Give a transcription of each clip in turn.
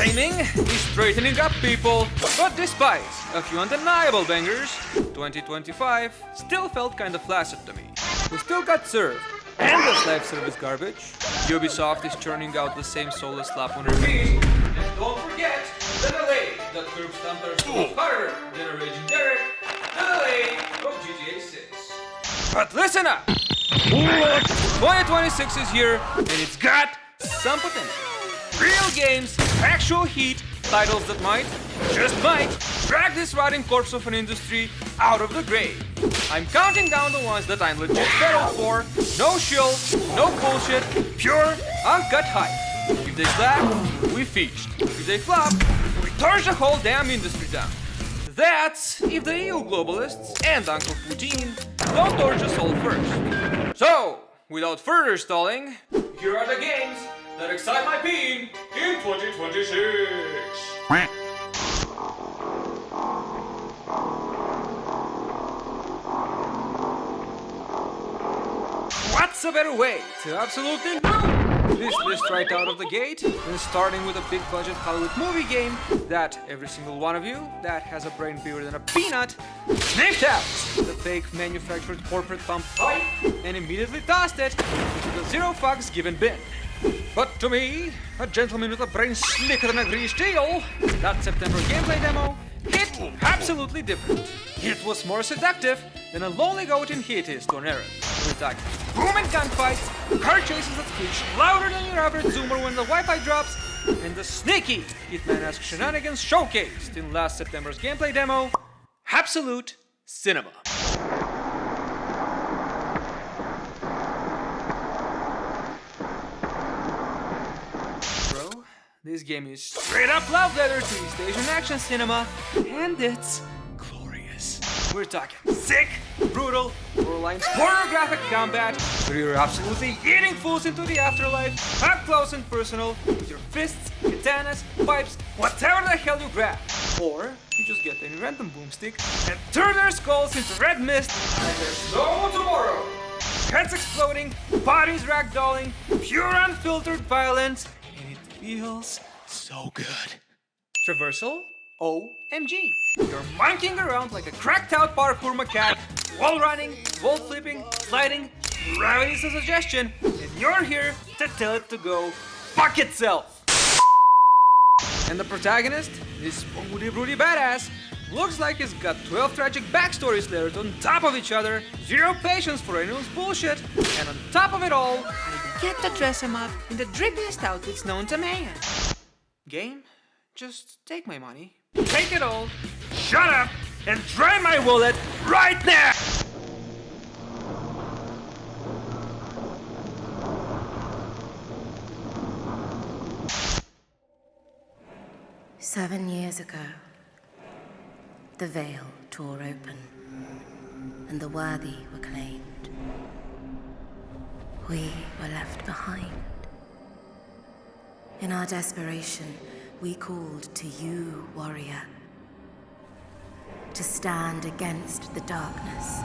Gaming is straightening up, people, but despite a few undeniable bangers, 2025 still felt kinda flaccid to me. We still got served endless live service garbage. Ubisoft is churning out the same soulless slop on repeat. And don't forget the delay that curb stomped our souls harder than a raging Derek, the delay of GTA 6. But listen up! 2026 is here, and it's got some potential. Real games, actual heat, titles that might, just might, drag this rotting corpse of an industry out of the grave. I'm counting down the ones that I'm legit battled for. No shill, no bullshit, pure, uncut hype. If they slap, we feast. If they flop, we torch the whole damn industry down. That's if the EU globalists and Uncle Putin don't torch us all first. So, without further stalling, here are the games that excite my being in 2026. What's a better way to absolutely ruin this list right out of the gate than starting with a big budget Hollywood movie game that every single one of you that has a brain bigger than a peanut sniffed out the fake manufactured corporate pump pipe and immediately tossed it into the zero fucks given bin. But to me, a gentleman with a brain slicker than a greased eel, that September gameplay demo hit absolutely different. It was more seductive than a lonely goat in Heat is to an errand. We're talking booming gunfights, car chases that screech louder than your average zoomer when the Wi-Fi drops, and the sneaky hitman-esque shenanigans showcased in last September's gameplay demo. Absolute cinema. This game is straight up love letter to East Asian action cinema, and it's glorious. We're talking sick, brutal, borderline pornographic combat, where you're absolutely eating fools into the afterlife, up close and personal, with your fists, katanas, pipes, whatever the hell you grab. Or you just get any random boomstick and turn their skulls into red mist, and there's no tomorrow. Heads exploding, bodies ragdolling, pure unfiltered violence. Feels so good. Traversal? OMG. You're monkeying around like a cracked out parkour macaque, wall running, wall flipping, sliding, gravity's a suggestion, and you're here to tell it to go fuck itself. And the protagonist, this moody broody badass, looks like he's got 12 tragic backstories layered on top of each other, zero patience for anyone's bullshit, and on top of it all, I get to dress him up in the drippiest outfits known to man. Game? Just take my money. Take it all, shut up, and drain my wallet right now! "7 years ago, the veil tore open, and the worthy were claimed. We were left behind. In our desperation, we called to you, warrior, to stand against the darkness."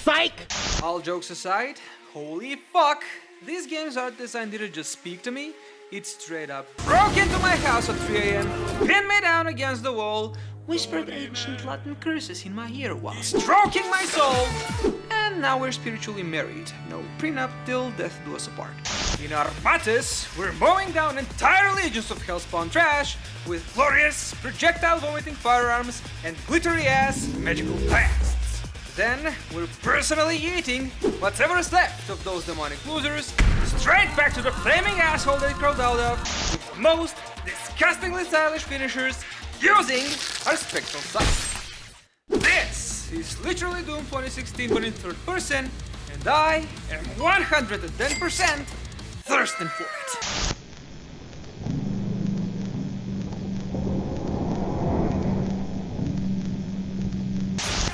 Psych! All jokes aside, holy fuck! These games aren't designed to just speak to me. It straight up broke into my house at 3 AM, pinned me down against the wall, whispered ancient Latin curses in my ear while stroking my soul, and now we're spiritually married. No prenup till death do us apart. In Armatus, we're mowing down entire legions of hellspawn trash with glorious projectile-vomiting firearms and glittery-ass magical blasts. Then, we're personally eating whatever's left of those demonic losers straight back to the flaming asshole they crawled out of with the most disgustingly stylish finishers using our spectral sight. This is literally Doom 2016 but in third person, and I am 110% thirsting for it.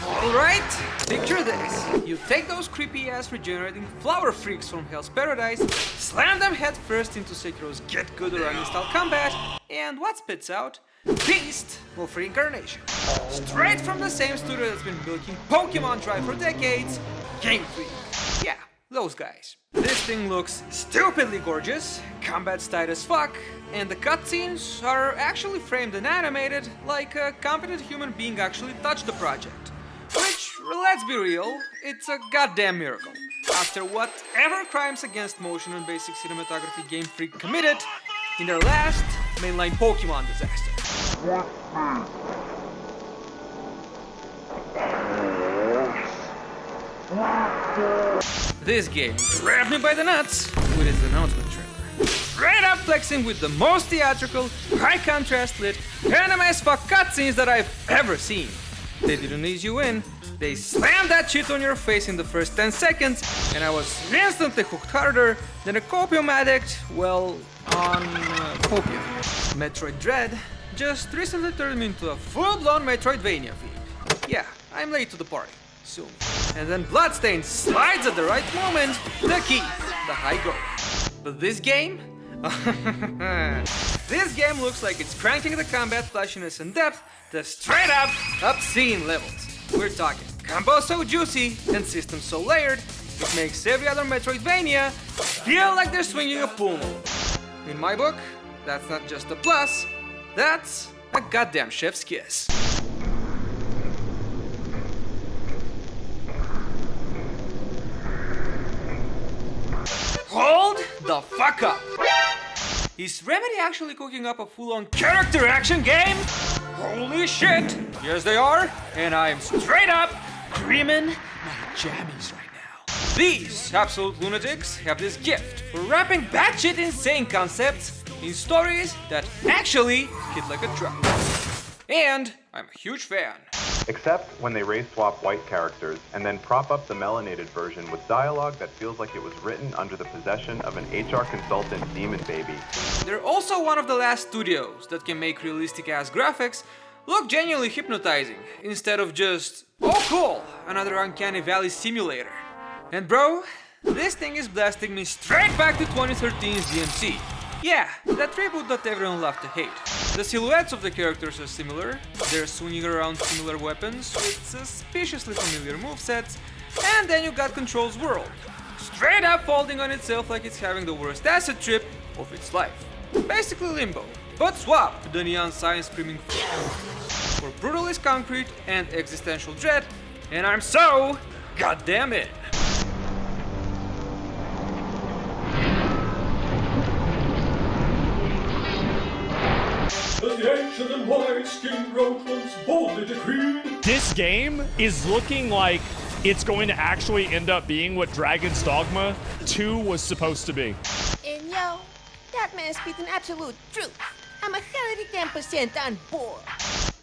Alright, picture this. You take those creepy ass regenerating flower freaks from Hell's Paradise, slam them head first into Sekiro's Get Good or Uninstall combat, and what spits out? Beast of Reincarnation. Straight from the same studio that's been milking Pokemon Dry for decades, Game Freak. Yeah, those guys. This thing looks stupidly gorgeous, combat's tight as fuck, and the cutscenes are actually framed and animated like a competent human being actually touched the project. Which, let's be real, it's a goddamn miracle. After whatever crimes against motion and basic cinematography Game Freak committed in their last mainline Pokemon disaster. This game grabbed me by the nuts with its announcement trailer. Straight up flexing with the most theatrical, high contrast lit, anime as fuck cutscenes that I've ever seen. They didn't ease you in, they slammed that shit on your face in the first 10 seconds, and I was instantly hooked harder than a copium addict, well, on copium. Metroid Dread just recently turned me into a full-blown Metroidvania fiend. Yeah, I'm late to the party. Soon. And then Bloodstained slides at the right moment, the key, the high goal. But this game? This game looks like it's cranking the combat flashiness and depth to straight up obscene levels. We're talking combos so juicy and systems so layered, it makes every other Metroidvania feel like they're swinging a pool noodle. In my book, that's not just a plus, that's a goddamn chef's kiss. Hold the fuck up! Is Remedy actually cooking up a full-on character action game? Holy shit! Yes they are, and I'm straight up dreaming my jammies right now. These absolute lunatics have this gift for wrapping batshit insane concepts in stories that actually hit like a truck. And I'm a huge fan. Except when they race swap white characters and then prop up the melanated version with dialogue that feels like it was written under the possession of an HR consultant demon baby. They're also one of the last studios that can make realistic ass graphics look genuinely hypnotizing instead of just, oh cool, another Uncanny Valley simulator. And bro, this thing is blasting me straight back to 2013's DMC. Yeah, that reboot that everyone loved to hate. The silhouettes of the characters are similar, they're swinging around similar weapons with suspiciously familiar movesets, and then you got Control's world, straight up folding on itself like it's having the worst acid trip of its life. Basically Limbo, but swap to the neon sign screaming for brutalist concrete and existential dread, and I'm so goddamn in. As the ancient and wise King Roach once boldly decreed. This game is looking like it's going to actually end up being what Dragon's Dogma 2 was supposed to be. And yo, that man speaking absolute truth. I'm 110% on board.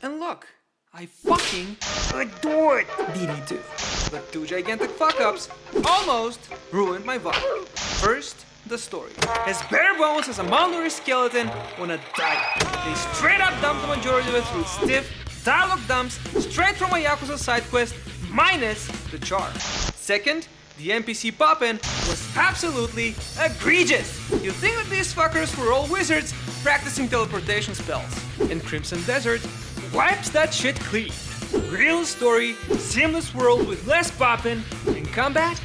And look, I fucking adored DD2. But two gigantic fuck-ups almost ruined my vibe. First, the story. As bare bones as a malnourished skeleton on a diet. They straight up dumped the majority of it through stiff dialogue dumps straight from a Yakuza side quest minus the charm. Second, the NPC poppin' was absolutely egregious. You'd think that these fuckers were all wizards practicing teleportation spells. And Crimson Desert wipes that shit clean. Real story, seamless world with less poppin', and combat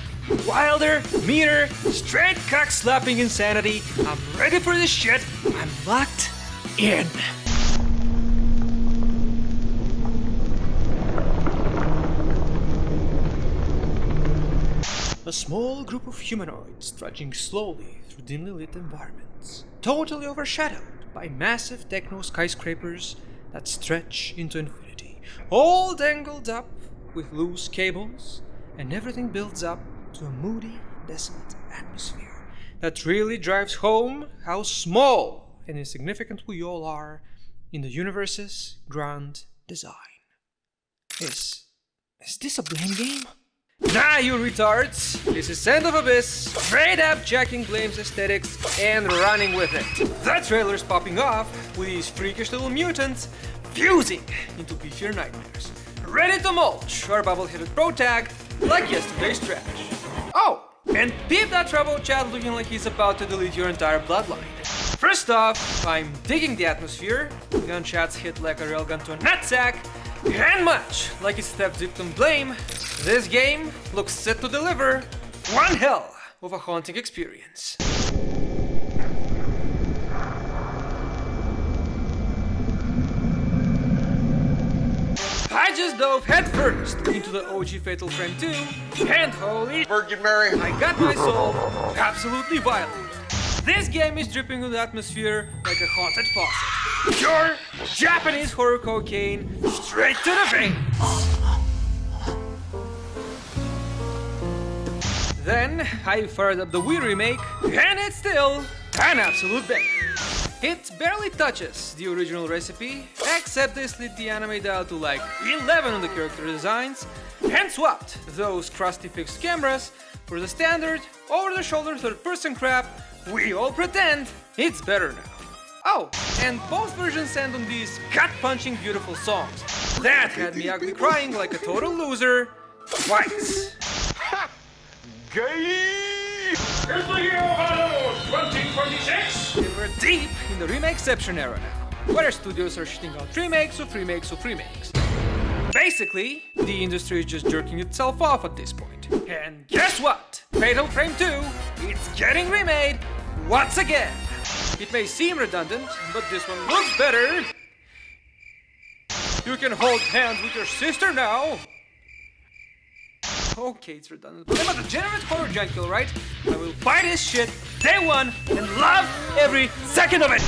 wilder, meaner, straight cock-slapping insanity. I'm ready for this shit. I'm locked in. A small group of humanoids trudging slowly through dimly lit environments, totally overshadowed by massive techno skyscrapers that stretch into infinity, all dangled up with loose cables, and everything builds up to a moody, desolate atmosphere that really drives home how small and insignificant we all are in the universe's grand design. Is this a blame game? Nah, you retards! This is End of Abyss, straight up jacking Blame's aesthetics and running with it. The trailer's popping off with these freakish little mutants fusing into beefier nightmares, ready to mulch our bubble-headed pro tag like yesterday's trash. Oh, and peep that Trouble Chad looking like he's about to delete your entire bloodline. First off, I'm digging the atmosphere, gunshots hit like a railgun to a nutsack, and much like its theft victim Blame, this game looks set to deliver one hell of a haunting experience. I just dove headfirst into the OG Fatal Frame 2, and holy Virgin Mary. I got my soul absolutely violent. This game is dripping with atmosphere like a haunted faucet. Pure Japanese horror cocaine straight to the veins. Then I fired up the Wii remake, and it's still an absolute banger. It barely touches the original recipe, except they slid the anime dial to like 11 on the character designs, and swapped those crusty fixed cameras for the standard, over-the-shoulder third-person crap we all pretend it's better now. Oh, and both versions end on these gut-punching beautiful songs. That had me ugly crying like a total loser twice. Gay! It's the year of our Lord, 2026! And we're deep in the remakeception era now, where studios are shitting out remakes of remakes of remakes. Basically, the industry is just jerking itself off at this point. And guess what? Fatal Frame 2, it's getting remade once again. It may seem redundant, but this one looks better. You can hold hands with your sister now. Okay, it's redundant, but I'm a degenerate horror junkie, alright? I will buy this shit day one and love every second of it!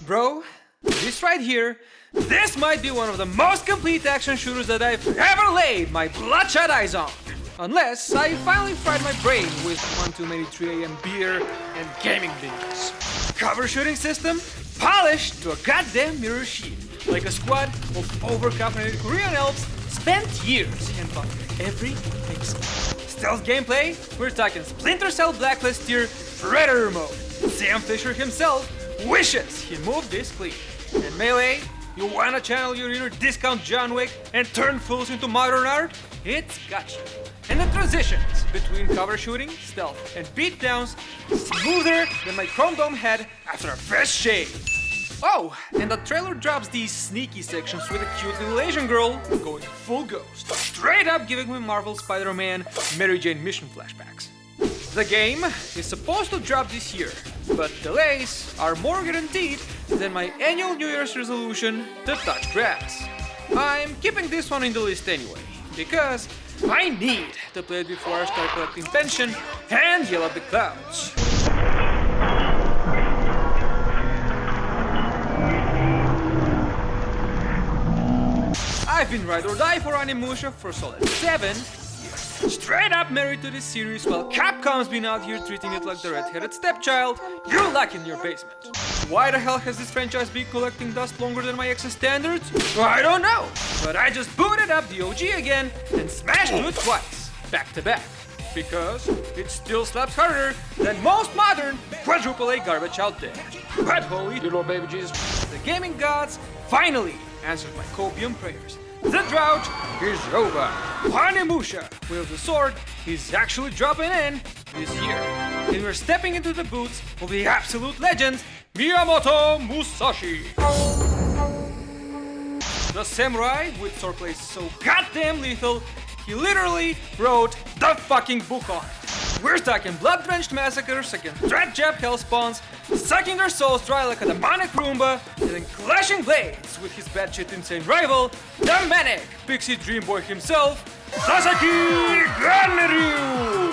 Bro, this right here, this might be one of the most complete action shooters that I've ever laid my bloodshot eyes on. Unless I finally fried my brain with one too many 3 AM beer and gaming binges. Cover shooting system, polished to a goddamn mirror sheet. Like a squad of over-caffeinated Korean elves spent years and buffering every pixel. Stealth gameplay, we're talking Splinter Cell Blacklist tier Predator mode. Sam Fisher himself wishes he moved this clean. And melee, you wanna channel your inner discount John Wick and turn fools into modern art? It's got you. And the transitions between cover shooting, stealth, and beatdowns smoother than my chrome dome head after a fresh shave. Oh, and the trailer drops these sneaky sections with a cute little Asian girl going full ghost, straight up giving me Marvel Spider-Man Mary Jane mission flashbacks. The game is supposed to drop this year, but delays are more guaranteed than my annual New Year's resolution to touch grass. I'm keeping this one in the list anyway, because I need to play it before I start collecting pension and yell at the clouds. I've been ride or die for Onimusha for solid 7 years. Straight up married to this series while Capcom's been out here treating it like the red-headed stepchild you lack in your basement. Why the hell has this franchise been collecting dust longer than my ex's standards? I don't know, but I just booted up the OG again and smashed through it twice, back to back. Because it still slaps harder than most modern quadruple-A garbage out there. But holy dear Lord baby Jesus, the gaming gods finally answered my copium prayers. The drought is over. Onimusha, wields the sword, is actually dropping in this year. And we're stepping into the boots of the absolute legend, Miyamoto Musashi. The samurai with swordplay so goddamn lethal, he literally wrote the fucking book on it. We're talking blood-drenched massacres against dread-jab hellspawns, sucking their souls dry like a demonic Roomba, and then clashing blades with his batshit insane rival, the manic pixie dream boy himself, Sasaki Ganryu!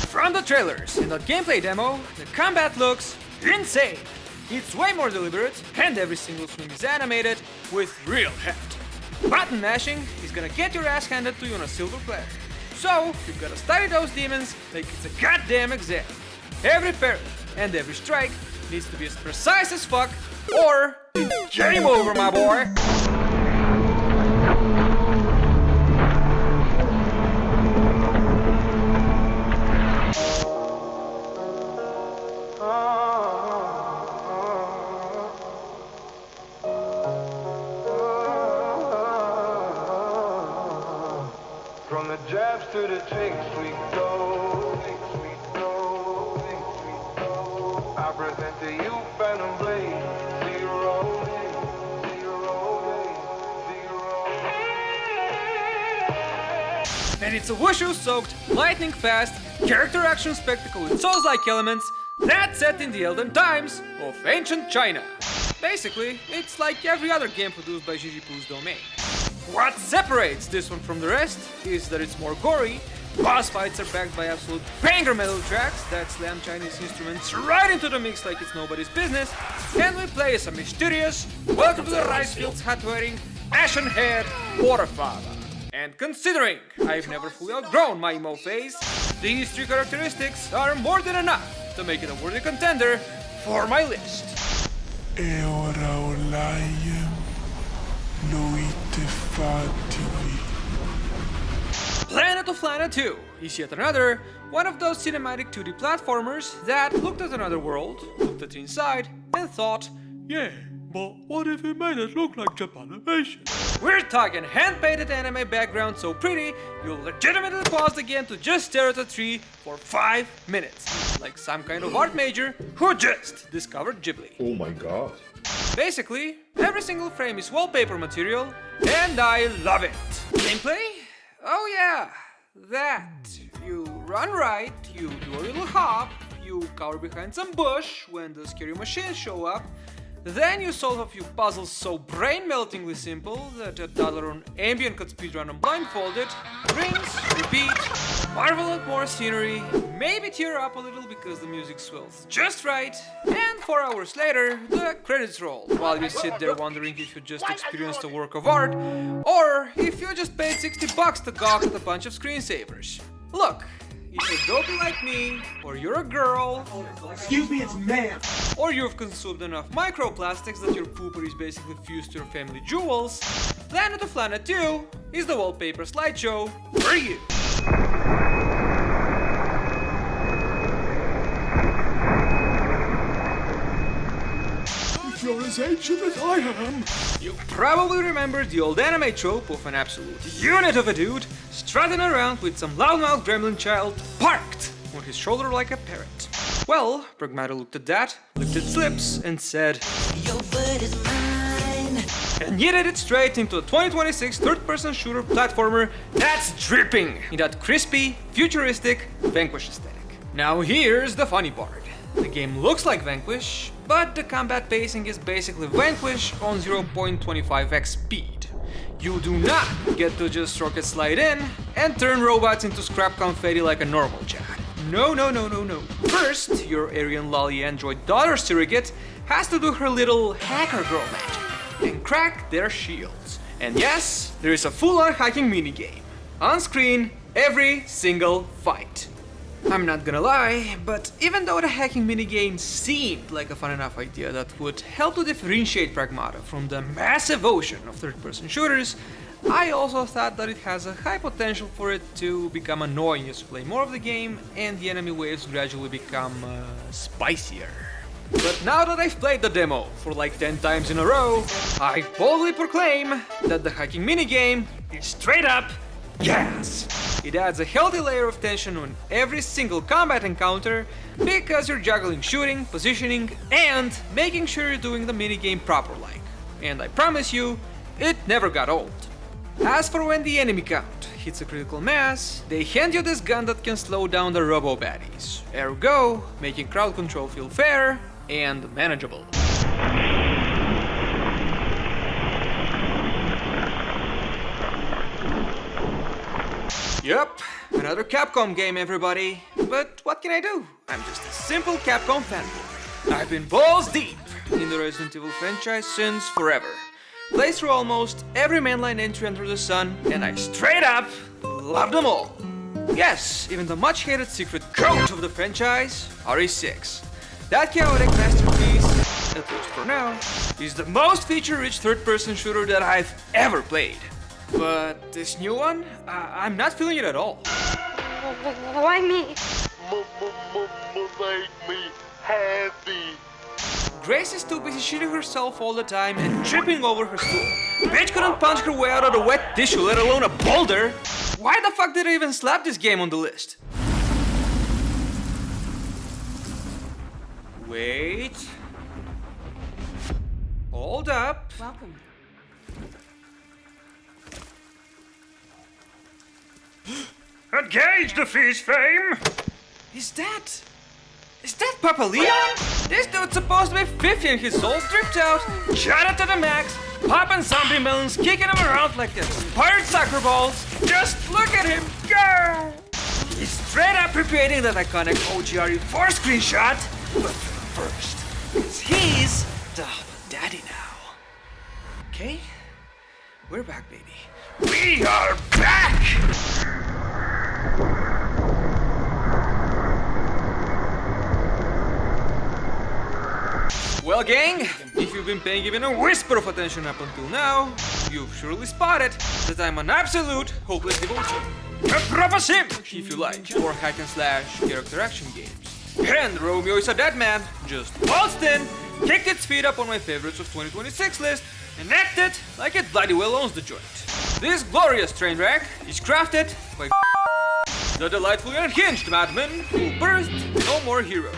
From the trailers and the gameplay demo, the combat looks insane. It's way more deliberate, and every single swing is animated with real heft. Button mashing is gonna get your ass handed to you on a silver platter. So, you've gotta study those demons like it's a goddamn exam. Every parry and every strike needs to be as precise as fuck, or it's game over, my boy! From the jabs to the tricks we go. I present to you Phantom Blade. Zero day, zero day, zero It's a wushu-soaked, lightning-fast, character action spectacle with Souls-like elements that's set in the elden times of ancient China. Basically, it's like every other game produced by Gigi Poo's domain. What separates this one from the rest is that it's more gory, boss fights are backed by absolute banger metal tracks that slam Chinese instruments right into the mix like it's nobody's business, and we play as a mysterious, welcome to the rice fields hat-wearing, ashen-haired waterfather. And considering I've never fully outgrown my emo phase, these three characteristics are more than enough to make it a worthy contender for my list. Planet of Lana 2 is yet another one of those cinematic 2D platformers that looked at another world, looked at inside, and thought, yeah, but what if we made it look like Japanimation? We're talking hand-painted anime background so pretty, you'll legitimately pause the game to just stare at a tree for 5 minutes, like some kind of art major who just discovered Ghibli. Oh my god. Basically, every single frame is wallpaper material, and I love it. Gameplay? Oh yeah, that. You run right, you do a little hop, you cower behind some bush when the scary machines show up, then you solve a few puzzles so brain-meltingly simple that a toddler on Ambient could speedrun them blindfolded, rinse, repeat, marvel at more scenery, maybe tear up a little because the music swells just right, and 4 hours later, the credits roll, while you sit there wondering if you just experienced a work of art, or if you just paid $60 to gawk at a bunch of screensavers. Look, if you're dopey like me, or you're a girl, Excuse me, it's man. or you've consumed enough microplastics that your pooper is basically fused to your family jewels, Planet of Lana 2 is the wallpaper slideshow for you. If you're as ancient as I am. You probably remember the old anime trope of an absolute unit of a dude strutting around with some loudmouth gremlin child parked on his shoulder like a parrot. Well, Pragmata looked at that, licked its lips, and said, "Your blood is mine," and yeeted it straight into a 2026 third-person shooter platformer that's dripping in that crispy, futuristic Vanquish aesthetic. Now here's the funny part. The game looks like Vanquish, but the combat pacing is basically Vanquish on 0.25x speed. You do not get to just rocket slide in and turn robots into scrap confetti like a normal Chad. No, no, no, no, no. First, your Aryan lolly android daughter surrogate has to do her little hacker girl magic and crack their shields. And yes, there is a full-on hacking minigame. On screen, every single fight. I'm not gonna lie, but even though the hacking minigame seemed like a fun enough idea that would help to differentiate Pragmata from the massive ocean of third-person shooters, I also thought that it has a high potential for it to become annoying as you play more of the game and the enemy waves gradually become spicier. But now that I've played the demo for like 10 times in a row, I boldly proclaim that the hacking minigame is straight up gas. It adds a healthy layer of tension on every single combat encounter because you're juggling shooting, positioning, and making sure you're doing the minigame proper-like. And I promise you, it never got old. As for when the enemy count hits a critical mass, they hand you this gun that can slow down the robo-baddies, ergo, making crowd control feel fair and manageable. Yup, another Capcom game, everybody. But what can I do? I'm just a simple Capcom fanboy. I've been balls deep in the Resident Evil franchise since forever. Played through almost every mainline entry under the sun, and I straight up love them all. Yes, even the much-hated secret goat of the franchise, RE6. That chaotic masterpiece, at least for now, is the most feature-rich third-person shooter that I've ever played. But this new one, I'm not feeling it at all. Why me? Make me happy. Grace is too busy shitting herself all the time and tripping over her stool. Bitch couldn't punch her way out of the wet tissue, let alone a boulder. Why the fuck did I even slap this game on the list? Wait. Hold up. Welcome. Engage the feast fame! Is that Papa Leon? This dude's supposed to be 50 and his soul's dripped out, shot to the max, popping zombie melons, kicking him around like they're inspired soccer balls. Just look at him go! He's straight up recreating that iconic OGRE 4 screenshot. But first, he's the daddy now. Okay? We're back, baby. We are back! Well, gang, if you've been paying even a whisper of attention up until now, you've surely spotted that I'm an absolute hopeless devotee. A proper simp, if you like, for hack and slash character action games. And Romeo is a dead man, just waltzed in, kicked its feet up on my favorites of 2026 list, and acted like it bloody well owns the joint. This glorious train wreck is crafted by the delightfully unhinged madman who birthed No More Heroes.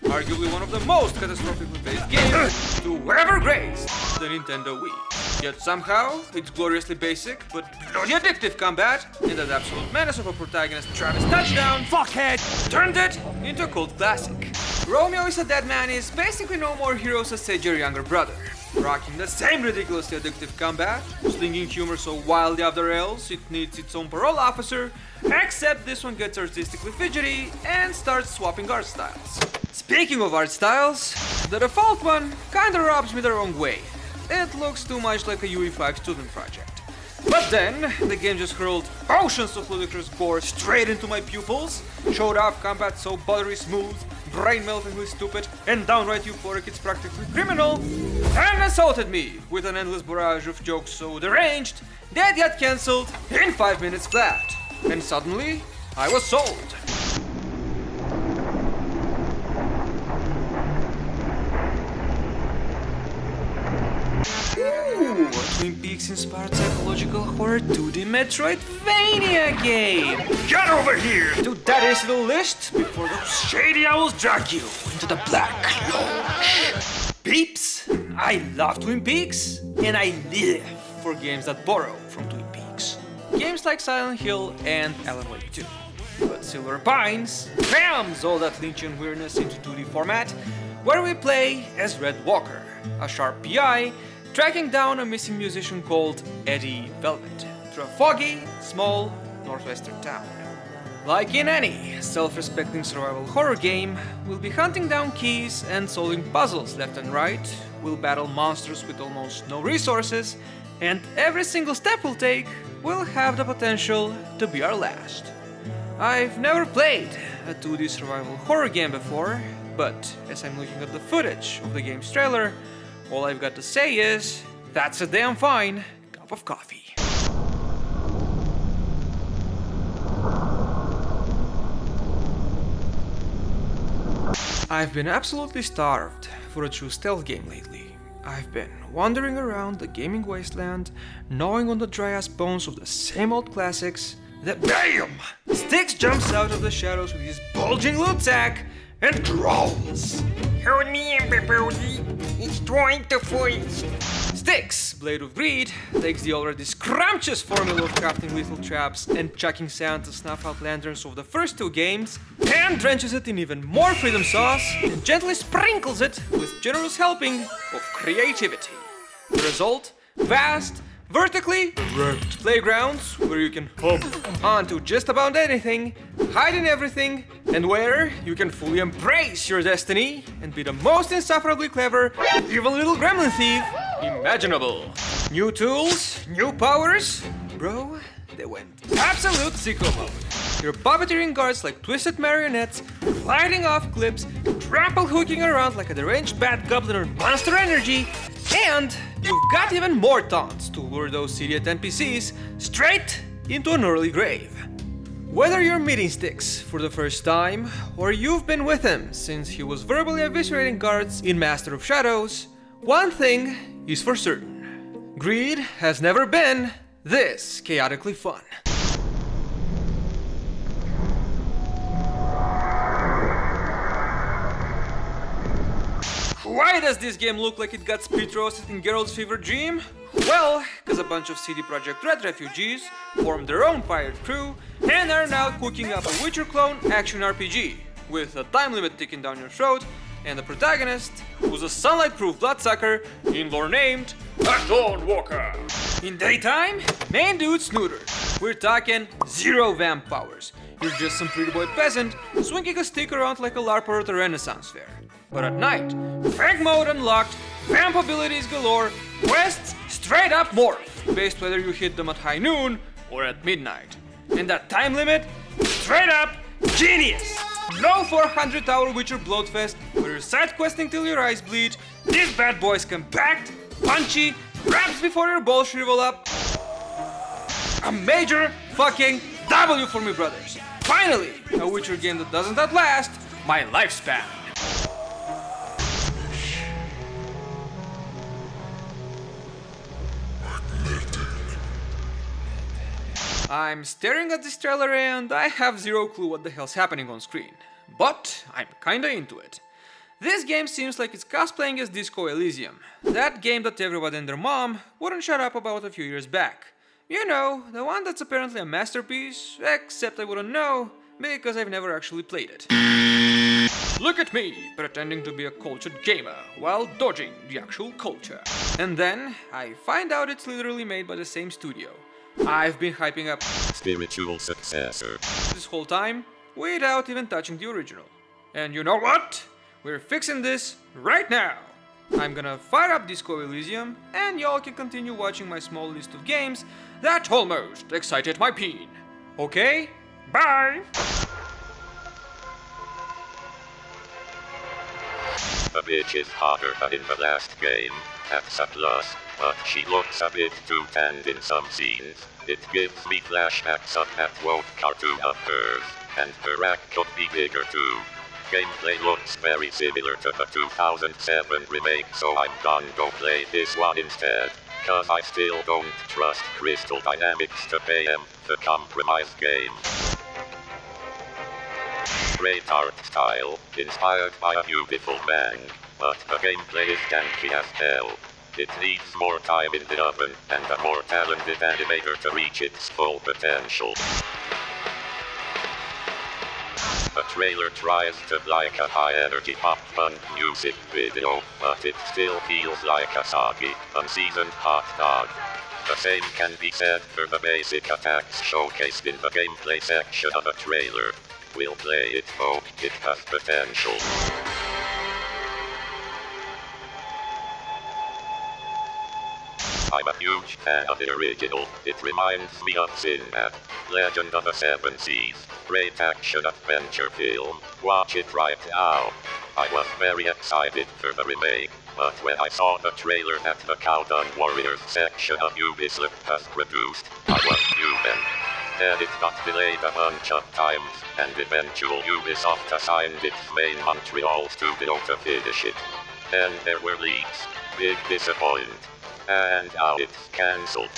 Arguably one of the most catastrophically based games to ever grace the Nintendo Wii. Yet somehow, its gloriously basic but bloody addictive combat and that absolute menace of a protagonist Travis Touchdown fuckhead turned it into a cult classic. Romeo is a Dead Man is basically No More Heroes' sager younger brother, rocking the same ridiculously addictive combat, slinging humor so wildly off the rails it needs its own parole officer, except this one gets artistically fidgety and starts swapping art styles. Speaking of art styles, the default one kinda rubs me the wrong way. It looks too much like a UE5 student project. But then, the game just hurled oceans of ludicrous gore straight into my pupils, showed off combat so buttery smooth, brain-meltingly stupid, and downright euphoric it's practically criminal, and assaulted me with an endless barrage of jokes so deranged, dead yet cancelled, in 5 minutes flat. And suddenly, I was sold. Ooh, a Twin Peaks-inspired psychological horror 2D Metroidvania game! Get over here to that little list before those shady owls drag you into the Black Lodge. Peeps, I love Twin Peaks, and I live for games that borrow from Twin Peaks. Games like Silent Hill and Alan Wake 2. But Silver Pines crams all that Lynchian weirdness into 2D format, where we play as Red Walker, a sharp PI tracking down a missing musician called Eddie Velvet through a foggy, small, northwestern town. Like in any self-respecting survival horror game, we'll be hunting down keys and solving puzzles left and right, we'll battle monsters with almost no resources, and every single step we'll take will have the potential to be our last. I've never played a 2D survival horror game before, but as I'm looking at the footage of the game's trailer, all I've got to say is, that's a damn fine cup of coffee. I've been absolutely starved for a true stealth game lately. I've been wandering around the gaming wasteland, gnawing on the dry-ass bones of the same old classics. Then BAM! Styx jumps out of the shadows with his bulging loot sack and growls. Hold me, everybody. It's trying to freeze. Styx, Blade of Greed, takes the already scrumptious formula of crafting lethal traps and chucking sand to snuff out lanterns of the first two games, and drenches it in even more freedom sauce, and gently sprinkles it with generous helping of creativity. The result? Vast, vertically erect playgrounds where you can hop onto just about anything, hide in everything, and where you can fully embrace your destiny and be the most insufferably clever, evil little gremlin thief imaginable. New tools, new powers, bro, they went absolute sicko mode. You're puppeteering guards like twisted marionettes, gliding off cliffs, trample hooking around like a deranged bat goblin on Monster Energy, and you've got even more taunts to lure those idiot NPCs straight into an early grave. Whether you're meeting Styx for the first time, or you've been with him since he was verbally eviscerating guards in Master of Shadows, one thing is for certain. Greed has never been this chaotically fun. Why does this game look like it got spit roasted in Geralt's fever dream? Well, because a bunch of CD Projekt Red refugees formed their own pirate crew and are now cooking up a Witcher clone action RPG with a time limit ticking down your throat and a protagonist who's a sunlight-proof bloodsucker in lore named Dawnwalker. In daytime, main dude Snooter. We're talking zero vamp powers. You're just some pretty boy peasant swinging a stick around like a LARPer at a Renaissance fair. But at night, Fang mode unlocked, vamp abilities galore, quests straight up morph, based whether you hit them at high noon or at midnight. And that time limit, straight up genius! No 400-hour Witcher bloatfest where you're side questing till your eyes bleed. These bad boys come packed, punchy, raps before your balls shrivel up. A major fucking W for me, brothers. Finally, a Witcher game that doesn't outlast my lifespan. I'm staring at this trailer and I have zero clue what the hell's happening on screen. But I'm kinda into it. This game seems like it's cosplaying as Disco Elysium, that game that everybody and their mom wouldn't shut up about a few years back. You know, the one that's apparently a masterpiece, except I wouldn't know, because I've never actually played it. Look at me, pretending to be a cultured gamer, while dodging the actual culture. And then, I find out it's literally made by the same studio I've been hyping up spiritual successor this whole time, without even touching the original. And you know what? We're fixing this right now! I'm gonna fire up Disco Elysium, and y'all can continue watching my small list of games that almost excited my peen. Okay? Bye! A bitch is hotter than in the last game, that's a plus, but she looks a bit too tanned in some scenes. It gives me flashbacks of that woke cartoon of hers, and her rack could be bigger too. Gameplay looks very similar to the 2007 remake, so I'm gonna go play this one instead, cause I still don't trust Crystal Dynamics to PM the compromised game. Great art style, inspired by a beautiful bang, but the gameplay is janky as hell. It needs more time in the oven and a more talented animator to reach its full potential. The trailer tries to be like a high-energy pop-punk music video, but it still feels like a soggy, unseasoned hot dog. The same can be said for the basic attacks showcased in the gameplay section of the trailer. We'll play it though, it has potential. I'm a huge fan of the original. It reminds me of Sinbad, Legend of the Seven Seas. Great action-adventure film. Watch it right now. I was very excited for the remake, but when I saw the trailer that the Cowdown Warriors section of Ubisoft has produced, I was human. Then it got delayed a bunch of times, and eventually Ubisoft assigned its main Montreal studio to finish it. Then there were leaks. Big disappointment. And now it's cancelled.